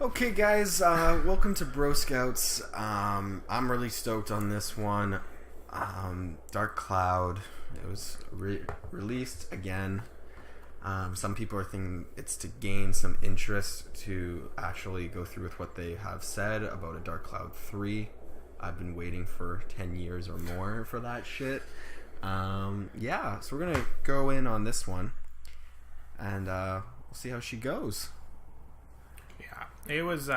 Okay, guys, welcome to Bro Scouts. I'm really stoked on this one. Dark Cloud. It was released again. Some people are thinking it's to gain some interest to actually go through with what they have said about a Dark Cloud 3. I've been waiting for 10 years or more for that shit. Yeah, so we're gonna go in on this one, and we'll see how she goes. Yeah, it was.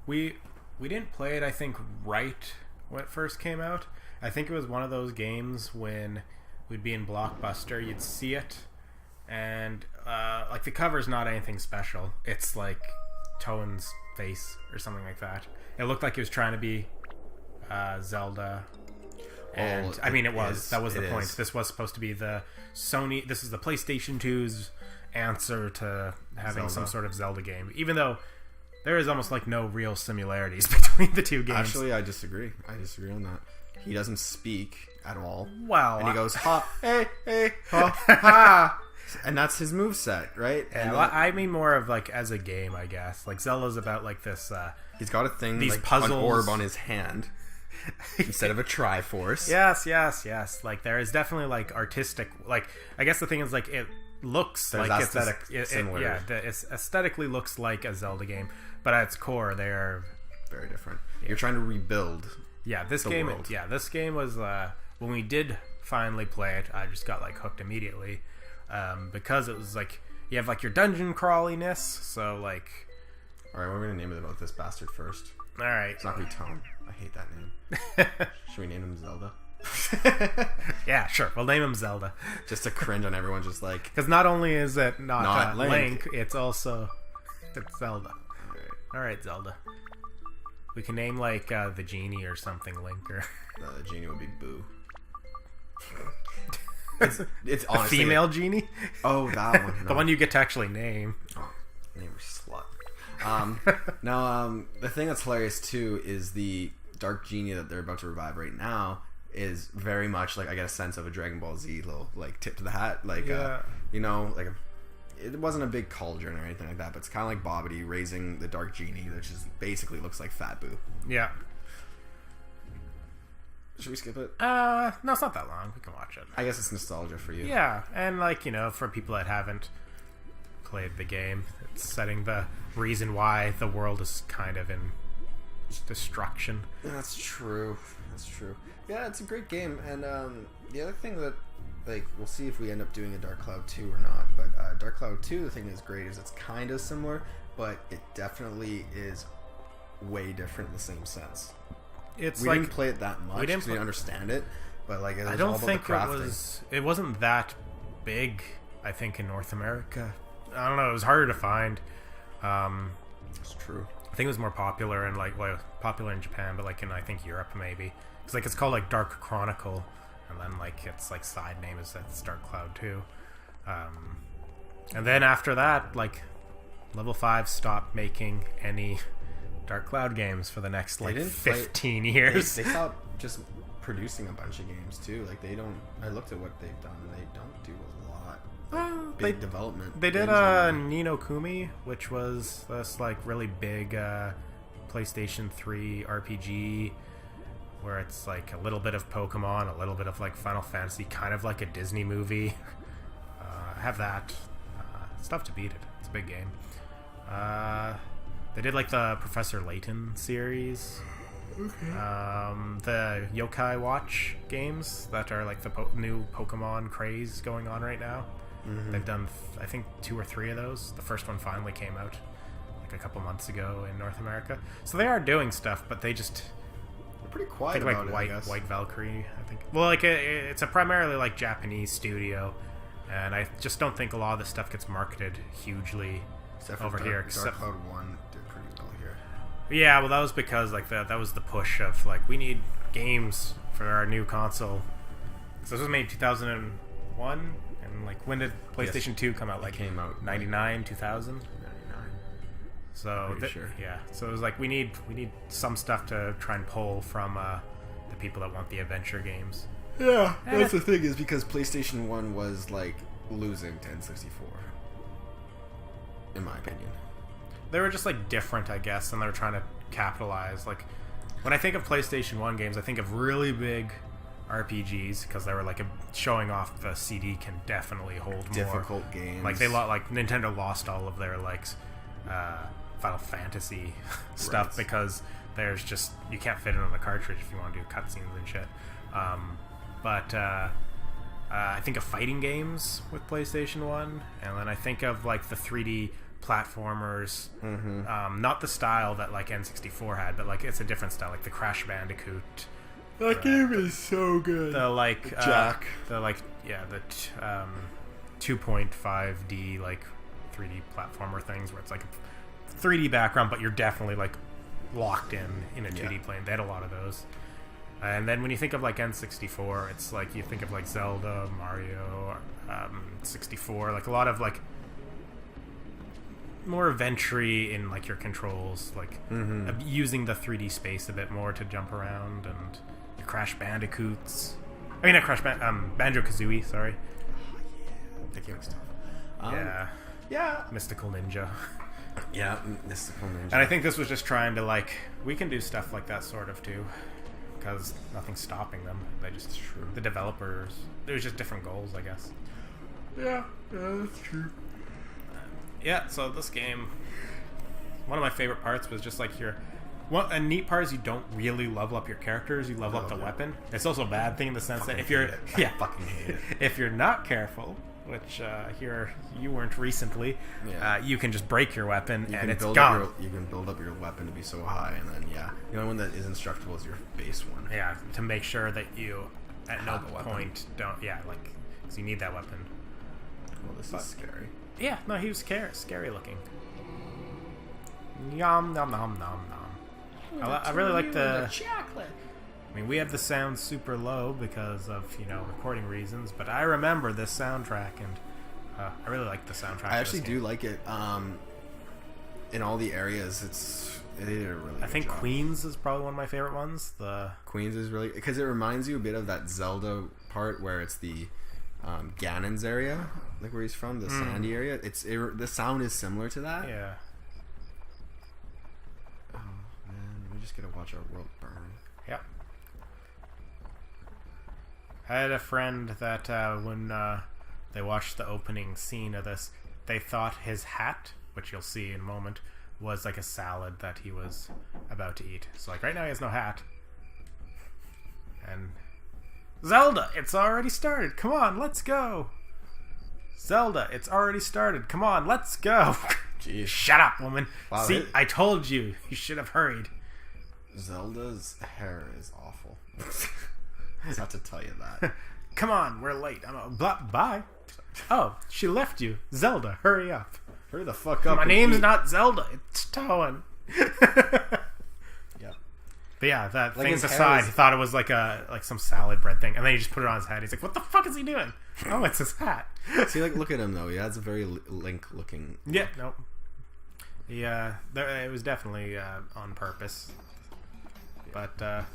We didn't play it, I think, right when it first came out. I think it was one of those games when we'd be in Blockbuster, you'd see it, and like the cover's not anything special. It's like Toan's face or something like that. It looked like it was trying to be Zelda. And I mean, that was the point. This was supposed to be the Sony. This is the PlayStation 2's answer to having some sort of Zelda game, even though there is almost like no real similarities between the two games. Actually, I disagree. I disagree on that. He doesn't speak at all. Wow. And he goes, ha, hey, ha, ha. And that's his moveset, right? Yeah, and I mean more of like as a game, I guess. Like Zelda's about like this. He's got a thing, these like puzzles. an orb on his hand instead of a Triforce. Yes. Like there is definitely like artistic. Like I guess the thing is like it looks There's like aesthetic it aesthetically looks like a Zelda game, but at its core they are very different. Yeah. You're trying to rebuild. Yeah, this game was when we did finally play it, I just got like hooked immediately, because it was like you have like your dungeon crawliness. So like, all right, we're gonna name it about this bastard first. All right, it's not gonna be Tom. I hate that name. Should we name him Zelda? Yeah, sure. We'll name him Zelda. Just to cringe on everyone, just like because not only is it not Link, it's also Zelda. All right, Zelda. We can name like the genie or something, Link, or no, the genie would be Boo. It's honestly the female genie. Oh, that one. No. The one you get to actually name. Oh, name her slut. The thing that's hilarious too is the dark genie that they're about to revive right now is very much like I get a sense of a Dragon Ball Z little like tip to the hat, like like it wasn't a big cauldron or anything like that, but it's kind of like Bobbity raising the dark genie, which is basically looks like Fat Boo. Yeah. Should we skip it? No, it's not that long. We can watch it. I guess it's nostalgia for you. Yeah, and like for people that haven't played the game, it's setting the reason why the world is kind of in destruction. That's true. Yeah, it's a great game, and the other thing that like we'll see if we end up doing a Dark Cloud 2 or not, but Dark Cloud 2, the thing that's great is it's kind of similar, but it definitely is way different in the same sense. We didn't play it that much because we didn't understand it, but like it was I don't all about think the crafting. it wasn't that big, I think, in North America. I don't know, it was harder to find. It's true. I think it was more popular in popular in Japan, but like in I think Europe maybe. It's like it's called like Dark Chronicle, and then like its like side name is Dark Cloud 2. And then after that, like Level 5 stopped making any Dark Cloud games for the next like 15 years. They stopped just producing a bunch of games too. Like they don't. I looked at what they've done, and they don't do a lot. Big development. They did Ni no Kuni, which was this like really big PlayStation 3 RPG where it's like a little bit of Pokemon, a little bit of like Final Fantasy, kind of like a Disney movie. I have that. It's tough to beat it. It's a big game. They did like the Professor Layton series. Okay. The Yokai Watch games that are like the new Pokemon craze going on right now. Mm-hmm. They've done, I think, 2 or 3 of those. The first one finally came out like a couple months ago in North America. So they are doing stuff, but they're pretty quiet about it, I guess. White Valkyrie, I think. Well, like it's a primarily like Japanese studio, and I just don't think a lot of this stuff gets marketed hugely over here. Dark Cloud 1 did pretty well here. Yeah, well, that was because like that was the push of like we need games for our new console. So this was made in 2001, and like when did PlayStation 2 come out? Like came out 99, 2000. So sure. Yeah, so it was like we need some stuff to try and pull from the people that want the adventure games. Yeah, that's the thing is because PlayStation 1 was like losing to N64, in my opinion. they were just like different, I guess, and they were trying to capitalize. Like when I think of PlayStation 1 games, I think of really big RPGs because they were like showing off the CD can definitely hold difficult more games. Like like Nintendo lost all of their like Final Fantasy stuff because there's just you can't fit it on the cartridge if you want to do cutscenes and shit. But I think of fighting games with PlayStation 1, and then I think of like the 3D platformers, not the style that like N64 had, but like it's a different style, like the Crash Bandicoot. That game is so good. The like Jack. The 2.5D like 3D platformer things where it's like a 3D background, but you're definitely like locked in a 2D plane. They had a lot of those. And then when you think of like N64, it's like you think of like Zelda, Mario, 64, like a lot of like more adventure in like your controls, like using the 3D space a bit more to jump around, and your Crash Bandicoots. I mean, not Crash Banjo-Kazooie, sorry. Oh, yeah. The game stuff. Yeah. Mystical Ninja. Yeah, Mystical Ninja. And I think this was just trying to like, we can do stuff like that sort of too. Because nothing's stopping them. They just the developers. There's just different goals, I guess. Yeah, that's true. So this game, one of my favorite parts was just like a neat part is you don't really level up your characters. You level up the weapon. It's also a bad thing in the sense that if you're fucking hate it. If you're not careful, which you weren't recently, you can just break your weapon and it's gone. You can build up your weapon to be so high, and then the only one that is indestructible is your base one. Yeah, to make sure that you at no point don't because you need that weapon. Well, this is scary. Yeah, no, he was scary looking. Yum nom nom nom nom. I really like the chocolate. I mean, we have the sound super low because of recording reasons, but I remember this soundtrack, and I really like the soundtrack. I actually do like it. In all the areas, they did a really. I think good job. Queens is probably one of my favorite ones. The Queens is really because it reminds you a bit of that Zelda part where it's the Ganon's area, like where he's from, the sandy area. The sound is similar to that. Yeah. Oh man, we just gotta watch our world burn. Yep. I had a friend that when they watched the opening scene of this, they thought his hat, which you'll see in a moment, was like a salad that he was about to eat. So like right now he has no hat. And Zelda, it's already started. Come on, let's go. Zelda, it's already started. Come on, let's go. Jeez. Shut up, woman. Wow, See, I told you. You should have hurried. Zelda's hair is awful. Not to tell you that. Come on, we're late. Bye. Oh, she left you. Zelda, hurry up. Hurry the fuck up. My name's not Zelda. It's Towan. Yep. But yeah, that Like things his hair aside, is- he thought it was like some salad bread thing, and then he just put it on his head. He's like, "What the fuck is he doing?" Oh, it's his hat. See, look at him though. He has a very Link-looking. Yeah, nope. Yeah, it was definitely on purpose. But I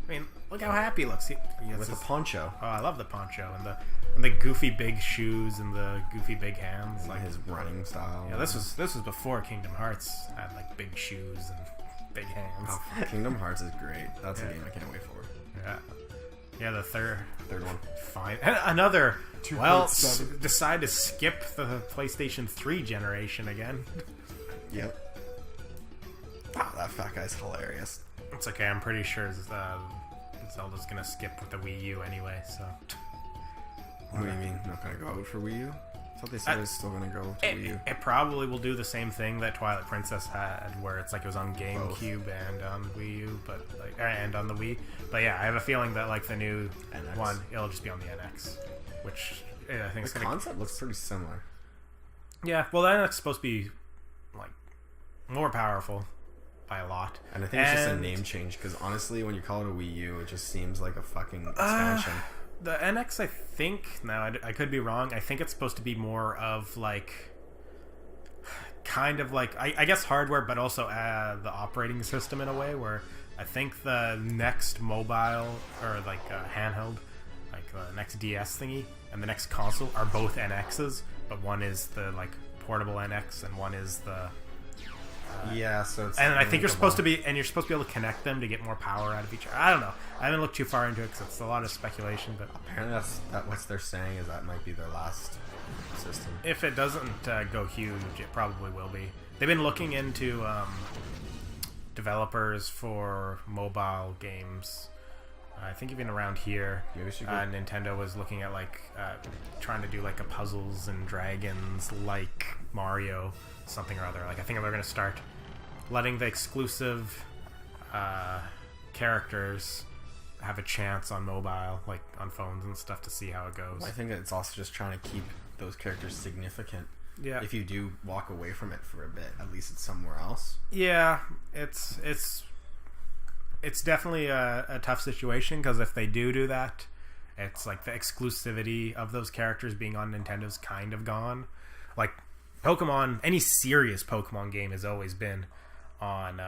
mean, look how happy he looks. With the poncho. Oh, I love the poncho and the goofy big shoes and the goofy big hands. Like his running style. Yeah, this was before Kingdom Hearts had like big shoes and big hands. Oh, Kingdom Hearts is great. That's a game I can't wait for. Yeah, the third one. Fine. And another. 2.7. Decide to skip the PlayStation 3 generation again. Yep. Wow, that fat guy's hilarious. It's okay. I'm pretty sure Zelda's gonna skip with the Wii U anyway. So. What do you mean? Not gonna go out for Wii U? I thought they said it's still gonna go to Wii U. It probably will do the same thing that Twilight Princess had, where it's like it was on GameCube and on Wii U, but and on the Wii. But yeah, I have a feeling that like the new NX. one, it'll just be on the NX, which I think The concept looks pretty similar. Yeah, well, the NX is supposed to be like more powerful by a lot, And I think it's just a name change because honestly, when you call it a Wii U, it just seems like a fucking expansion. The NX, I think, now I could be wrong, I think it's supposed to be more of like kind of like I guess hardware, but also the operating system in a way, where I think the next mobile or like handheld, like the next DS thingy and the next console are both NXs, but one is the like portable NX and one is the Yeah, so it's and I think you're supposed to linkable. be, and you're supposed to be able to connect them to get more power out of each other. I don't know. I haven't looked too far into it because it's a lot of speculation. But Apparently, that what they're saying is that might be their last system. if it doesn't go huge, it probably will be. They've been looking into developers for mobile games. I think even around here, Maybe we should go- Nintendo was looking at like trying to do like a Puzzles and Dragons like Mario something or other. Like I think they're going to start letting the exclusive characters have a chance on mobile, like on phones and stuff, to see how it goes. Well, I think it's also just trying to keep those characters significant. Yeah. If you do walk away from it for a bit, at least it's somewhere else. Yeah, it's definitely a tough situation because if they do that, it's like the exclusivity of those characters being on Nintendo's kind of gone. Like Pokemon, any serious Pokemon game has always been on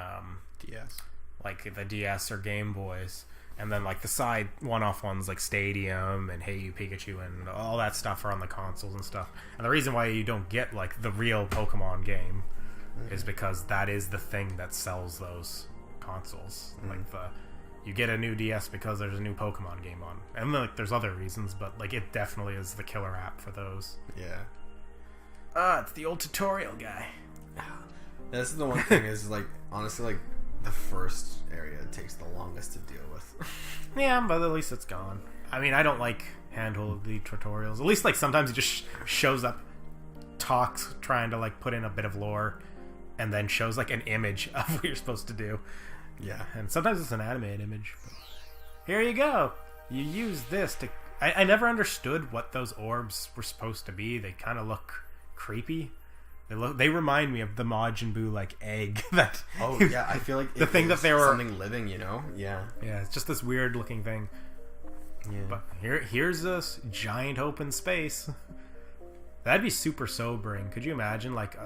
DS. like the DS or Game Boys, and then like the side one-off ones like Stadium and Hey You Pikachu and all that stuff are on the consoles and stuff. And the reason why you don't get like the real Pokemon game is because that is the thing that sells those consoles. Like you get a new DS because there's a new Pokemon game on, and like there's other reasons, but like it definitely is the killer app for those. Yeah. It's the old tutorial guy. This is the one thing is like honestly like the first area takes the longest to deal with. Yeah, but at least it's gone. I mean, I don't like handheld tutorials. At least like sometimes it just shows up, talks, trying to like put in a bit of lore, and then shows like an image of what you're supposed to do. Yeah. And sometimes it's an animated image. But here you go. You use this to... I never understood what those orbs were supposed to be. They kind of look creepy. They remind me of the Majin Buu like egg that... Oh yeah, I feel like the thing that they were... something living, you know? Yeah. Yeah, it's just this weird looking thing. Yeah. But here's this giant open space. That'd be super sobering. Could you imagine like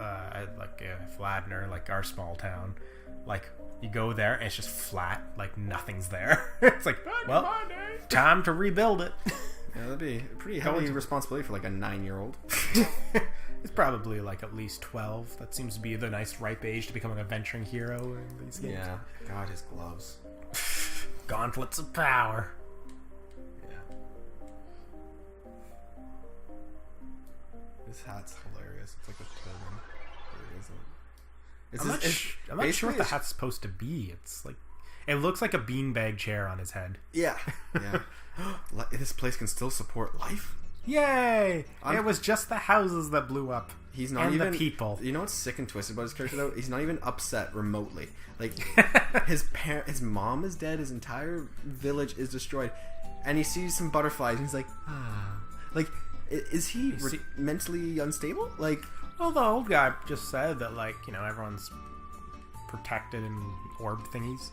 Fladner, like our small town, like you go there and it's just flat, like nothing's there. It's like, well, time to rebuild it. Yeah, that'd be a pretty heavy responsibility for like a 9-year-old. It's probably like at least 12. That seems to be the nice ripe age to become an adventuring hero in these games. Yeah. God, his gloves. Gauntlets of power. Yeah. This hat's hilarious. It's like a turban. It isn't. It's I'm not sure basically what the hat's supposed to be. It's like... It looks like a beanbag chair on his head. Yeah. Yeah. This place can still support life? Yay! It was just the houses that blew up. He's not and even the people. You know what's sick and twisted about his character though? He's not even upset remotely. Like his mom is dead. His entire village is destroyed, and he sees some butterflies. And he's like, ah. Like, is he mentally unstable? Like, Well, the old guy just said that, like, you know, everyone's protected in orb thingies,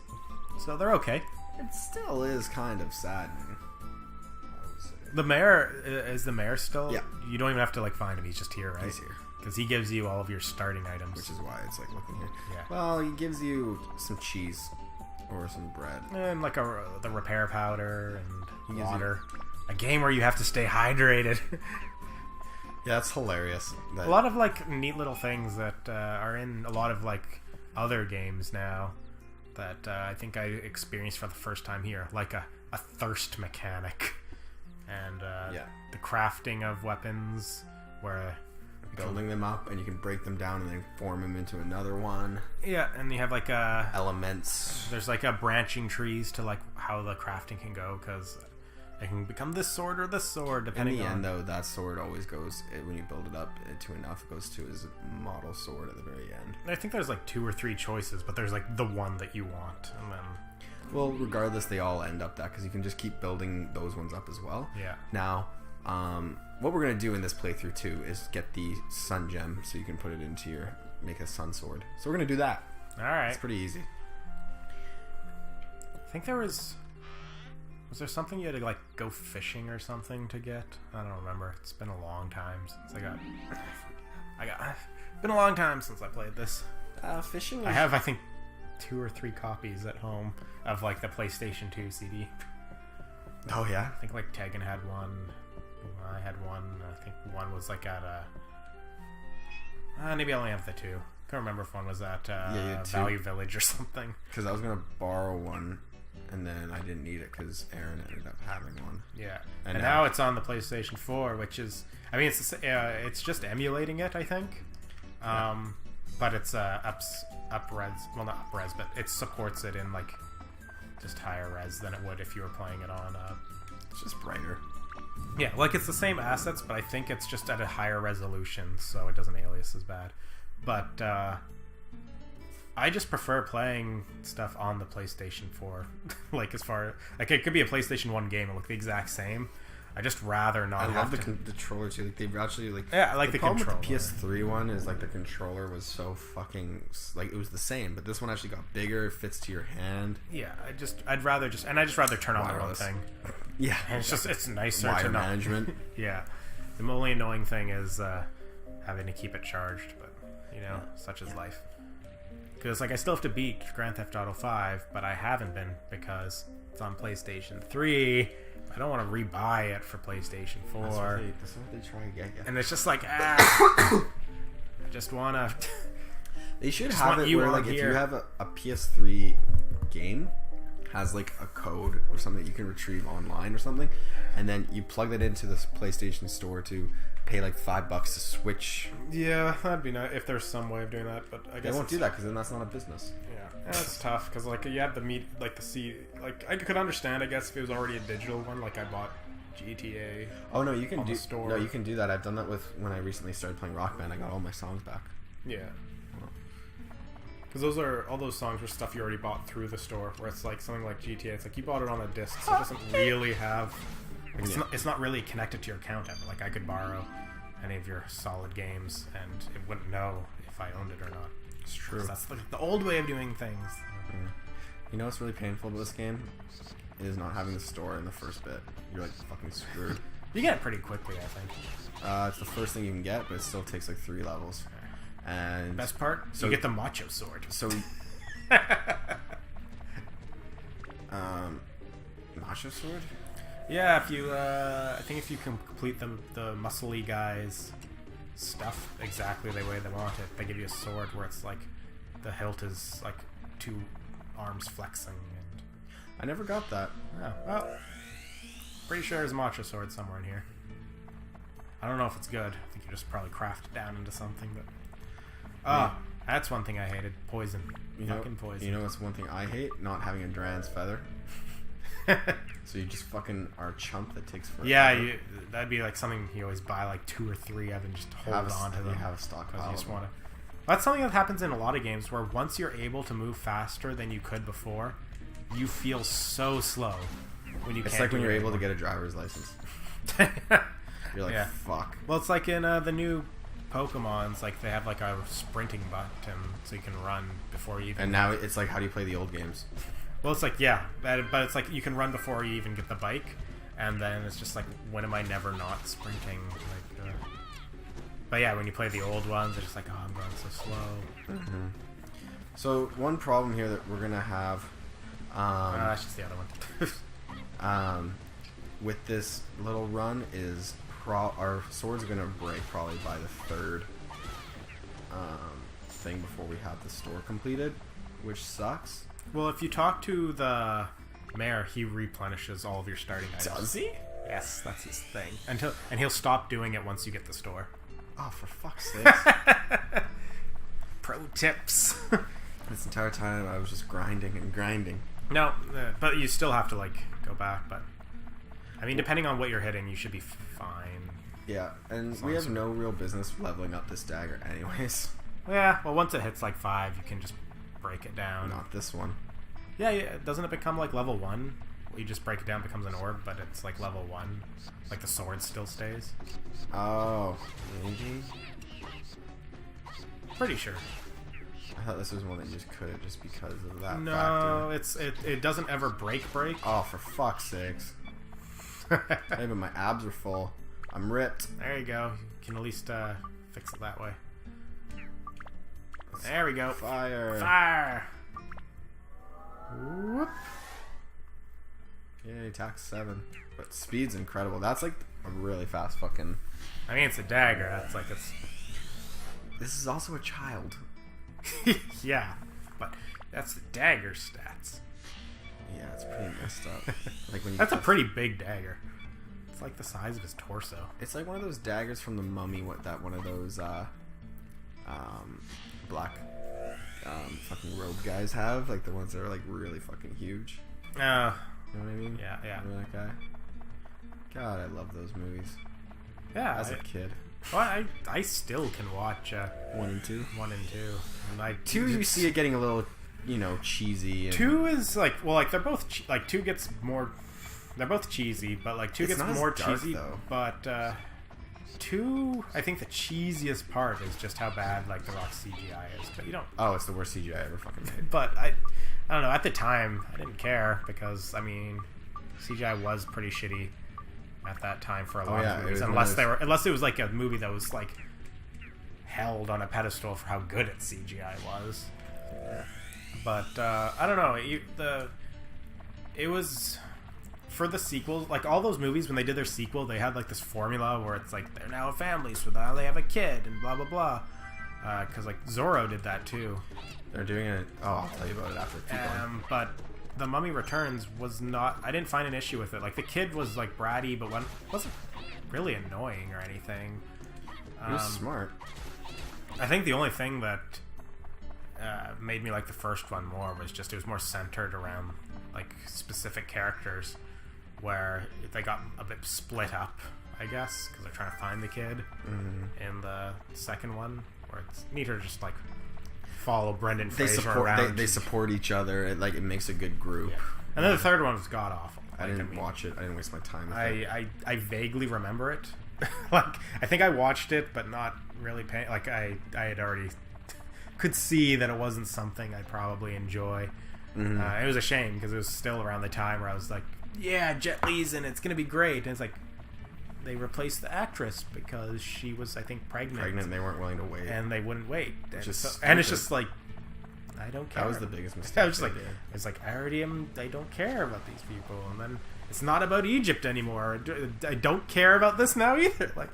so they're okay. it still is kind of saddening. I would say. The mayor is the mayor still? Yeah. You don't even have to like find him. He's just here, right? He's here. Because he gives you all of your starting items. Which is why it's like looking here. Yeah. Well, he gives you some cheese or some bread. And like the repair powder and gives you- water. A game where you have to stay hydrated. Yeah, that's hilarious. A lot of like neat little things that are in a lot of like other games now that I think I experienced for the first time here, like a thirst mechanic and the crafting of weapons where building them up and you can break them down and then form them into another one. yeah, and you have like Elements. there's like a branching trees to like how the crafting can go, because it can become this sword or this sword In depending the on end, though, that sword always goes, when you build it up to enough, it goes to his model sword at the very end. I think there's like 2 or 3 choices, but there's like the one that you want, and then Well, regardless, they all end up that, because you can just keep building those ones up as well. yeah. Now, what we're going to do in this playthrough, too, is get the sun gem, so you can put it into make a sun sword. So we're going to do that. All right. It's pretty easy. I think there was there something you had to like go fishing or something to get? I don't remember. It's been a long time since been a long time since I played this. Fishing. I have, I think, 2 or 3 copies at home of like the PlayStation 2 CD. Oh yeah. I think like Tegan had one. I had one. I think one was like at maybe I only have the 2. can't remember if one was at you had two. Value Village or something. Because I was gonna borrow one, and then I didn't need it because Aaron ended up having one. Yeah, and now it's on the PlayStation 4, which is, I mean, it's just emulating it, I think. But it's up-res, well, not up-res, but it supports it in like just higher res than it would if you were playing it on. It's just brighter. Yeah, like it's the same assets, but I think it's just at a higher resolution, so it doesn't alias as bad. But I just prefer playing stuff on the PlayStation 4. Like, as far, like, it could be a PlayStation 1 game and look the exact same. I just rather not. I love the controller too. Like, they've actually, like, yeah, I like the problem controller. with the PS3 one is like the controller was so fucking, like, it was the same, but this one actually got bigger, fits to your hand. Yeah, I'd rather turn on the wrong thing. Yeah, and it's nicer wire to not. management. Yeah, the only annoying thing is having to keep it charged, but you know, such is life. Because like I still have to beat Grand Theft Auto 5, but I haven't been because it's on PlayStation 3. I don't want to rebuy it for PlayStation 4. That's what they try to get you. And it's just like, I just want to. They should have it where, like, here. if you have a PS3 game, has like a code or something that you can retrieve online or something, and then you plug that into this PlayStation Store to pay like $5 to switch. Yeah, that'd be nice if there's some way of doing that, but I guess they won't do that because then that's not a business. Yeah, it's tough because like you have the like I could understand, I guess, if it was already a digital one, like I bought GTA. Oh no, you can on do the store. No, you can do that. I've done that with when I recently started playing Rock Band. I got all my songs back. Yeah. Because all those songs were stuff you already bought through the store, where it's like something like GTA. It's like you bought it on a disc, so it doesn't really have. It's not really connected to your account. Like I could borrow any of your solid games, and it wouldn't know if I owned it or not. It's true. That's the old way of doing things. Mm. You know what's really painful about this game? Is not having the store in the first bit. You're like fucking screwed. You get it pretty quickly, I think. It's the first thing you can get, but it still takes like 3 levels. And best part, so you get the macho sword. So, macho sword. Yeah, if you, I think if you can complete the muscly guys stuff exactly the way they want it, they give you a sword where it's like the hilt is like 2 arms flexing. And I never got that. Oh, well, pretty sure there's a macho sword somewhere in here. I don't know if it's good. I think you just probably craft it down into something, but. Oh, that's one thing I hated. Poison. Fucking poison. You know what's one thing I hate? Not having a Dran's feather. So you just fucking are a chump that takes forever. Yeah, that'd be like something you always buy like 2 or 3 of and just hold on to them. You have a stockpile. You just want to. That's something that happens in a lot of games where once you're able to move faster than you could before, you feel so slow when you can't. It's like when you're able to get a driver's license. You're like, fuck. Well, it's like in the new Pokemon's, like they have like a sprinting button so you can run before you even. And now it's like, how do you play the old games? Well, it's like but it's like you can run before you even get the bike, and then it's just like, when am I never not sprinting? Like, but yeah, when you play the old ones, it's just like, oh, I'm going so slow. Mm-hmm. So one problem here that we're gonna have. That's just the other one. With this little run is our swords are gonna break probably by the 3rd thing before we have the store completed, which sucks. Well, if you talk to the mayor, he replenishes all of your starting items. Does he? Yes, that's his thing. And he'll stop doing it once you get the store. Oh, for fuck's sake! Pro tips. This entire time I was just grinding and grinding. No, but you still have to like go back. But I mean, depending on what you're hitting, you should be fine. Yeah, and we have no real business leveling up this dagger anyways. Yeah, well, once it hits like 5, you can just break it down. Not this one. Yeah, doesn't it become like level 1? You just break it down, it becomes an orb, but it's like level 1. Like the sword still stays. Oh, maybe? Pretty sure. I thought this was one that you just couldn't just because of that factor. No, it doesn't ever break. Oh, for fuck's sakes. Hey, but my abs are full. I'm ripped. There you go. You can at least fix it that way. There we go. Fire. Fire. Whoop. Yay, attack 7. But speed's incredible. That's like a really fast fucking... I mean, it's a dagger. That's like it's... This is also a child. Yeah, but that's the dagger stats. Yeah, it's pretty messed up. Like when you That's a pretty big dagger. It's like the size of his torso. It's like one of those daggers from the Mummy. That one of those black fucking robe guys have, like the ones that are like really fucking huge. You know what I mean? Yeah. Remember that guy? God, I love those movies. Yeah, As a kid. Well, I still can watch 1 and 2. 1 and 2. And 2, you see it getting a little, cheesy. And 2 is like, well, like they're both like 2 gets more. They're both cheesy, but like 2 It's gets not as more dark, cheesy. though. But 2, I think the cheesiest part is just how bad like the Rock CGI is. But you don't. Oh, it's the worst CGI ever fucking made. But I don't know. At the time, I didn't care because I mean, CGI was pretty shitty at that time for a lot of movies, unless it was like a movie that was like held on a pedestal for how good its CGI was. Yeah. But I don't know. It was for the sequels, like all those movies when they did their sequel, they had like this formula where it's like they're now a family, so now they have a kid and blah blah blah. Because like Zorro did that too. They're doing it. Oh, I'll tell you about it after. Keep going. But The Mummy Returns was not. I didn't find an issue with it. Like the kid was like bratty, but wasn't really annoying or anything. He was smart. I think the only thing that made me like the first one more was just it was more centered around like specific characters, where they got a bit split up, I guess, because they're trying to find the kid. In the second one, where it's neater to just like follow Brendan Fraser around. They support each other. It makes a good group. Yeah. And then the third one was god awful. I didn't watch it. I didn't waste my time with it. I vaguely remember it. Like I think I watched it, but not really paying. Like I had already could see that it wasn't something I'd probably enjoy. It was a shame because it was still around the time where I was like, yeah, Jet Li's in it. It's gonna be great. And it's like they replaced the actress because she was, I think, pregnant. And they weren't willing to wait. And they wouldn't wait. And And it's just like, I don't care. That was the biggest mistake. I was just like, it's like I don't care about these people. And then it's not about Egypt anymore. I don't care about this now either. Like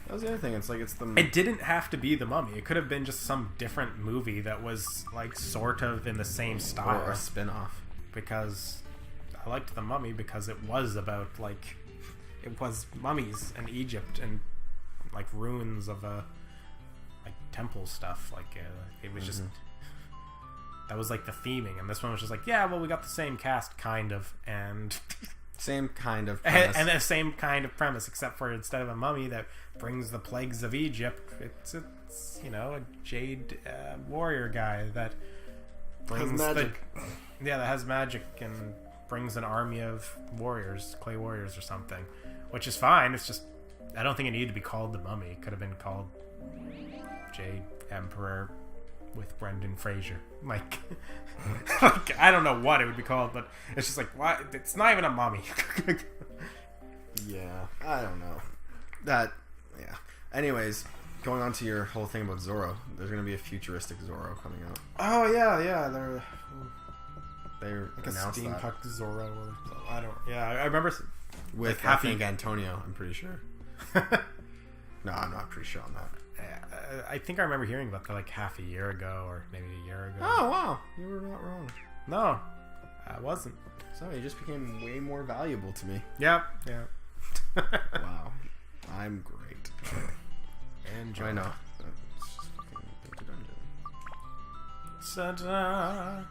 that was the other thing. It's like it didn't have to be The Mummy. It could have been just some different movie that was like sort of in the same style, or a spin-off. Because I liked The Mummy because it was about like it was mummies and Egypt and like ruins of like temple stuff. Like it was just that was like the theming, and this one was just like, yeah, well, we got the same cast kind of, and same kind of premise. and the same kind of premise, except for instead of a mummy that brings the plagues of Egypt, it's a jade warrior guy that brings magic. that has magic and brings an army of warriors, clay warriors or something, which is fine. It's just I don't think it needed to be called The Mummy. It could have been called Jade Emperor with Brendan Fraser. Like I don't know what it would be called, but it's just like, why? It's not even a mummy. Yeah, I don't know. Yeah. Anyways, going on to your whole thing about Zorro, there's going to be a futuristic Zorro coming out. Oh yeah, They're like a announced steampunk that. Zorro or something. I don't. Yeah, I remember With like I think Antonio. I'm pretty sure. No, I'm not pretty sure on that. I think I remember hearing about that like half a year ago or maybe a year ago. Oh wow, you were not wrong. No, I wasn't. So he just became way more valuable to me. Yeah. Wow, I'm great. And I know. Ta-da.